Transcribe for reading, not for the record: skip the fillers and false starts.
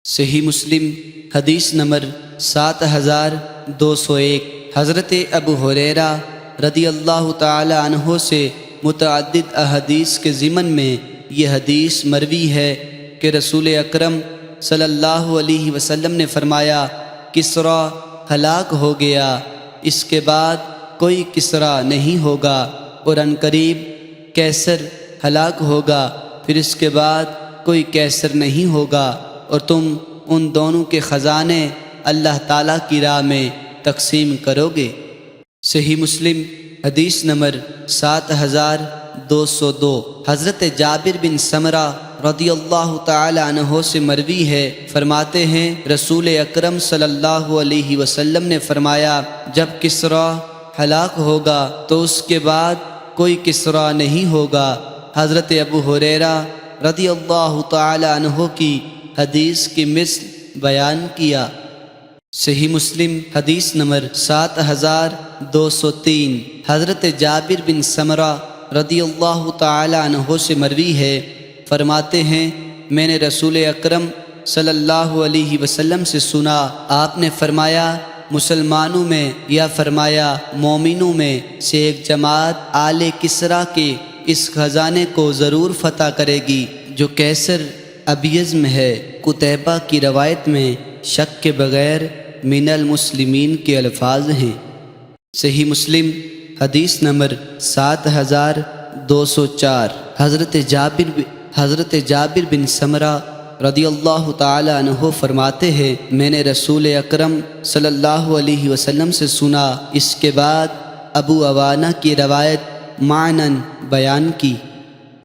صحیح مسلم حدیث نمبر 7201 حضرت ابو ہریرہ رضی اللہ تعالی عنہ سے متعدد احادیث کے ضمن میں یہ حدیث مروی ہے کہ رسول اکرم صلی اللہ علیہ وسلم نے فرمایا، کسریٰ ہلاک ہو گیا، اس کے بعد کوئی کسریٰ نہیں ہوگا، اور عنقریب قیصر ہلاک ہوگا، پھر اس کے بعد کوئی قیصر نہیں ہوگا، اور تم ان دونوں کے خزانے اللہ تعالیٰ کی راہ میں تقسیم کرو گے۔ صحیح مسلم حدیث نمبر 7202 حضرت جابر بن سمرہ رضی اللہ تعالی عنہ سے مروی ہے، فرماتے ہیں رسول اکرم صلی اللہ علیہ وسلم نے فرمایا، جب کسریٰ ہلاک ہوگا تو اس کے بعد کوئی کسریٰ نہیں ہوگا۔ حضرت ابو ہریرہ رضی اللہ تعالی عنہ کی حدیث کی مثل بیان کیا۔ صحیح مسلم حدیث نمبر 7203 حضرت جابر بن سمرہ رضی اللہ تعالی عنہ سے مروی ہے، فرماتے ہیں میں نے رسول اکرم صلی اللہ علیہ وسلم سے سنا، آپ نے فرمایا مسلمانوں میں یا فرمایا مومنوں میں سے ایک جماعت آل کسریٰ کے اس خزانے کو ضرور فتح کرے گی جو قیصر ابیض میں ہے۔ قتیبہ کی روایت میں شک کے بغیر من المسلمین کے الفاظ ہیں۔ صحیح مسلم حدیث نمبر 7204 حضرت جابر بن سمرہ رضی اللہ تعالی عنہ فرماتے ہیں میں نے رسول اکرم صلی اللہ علیہ وسلم سے سنا، اس کے بعد ابو عوانہ کی روایت معنن بیان کی۔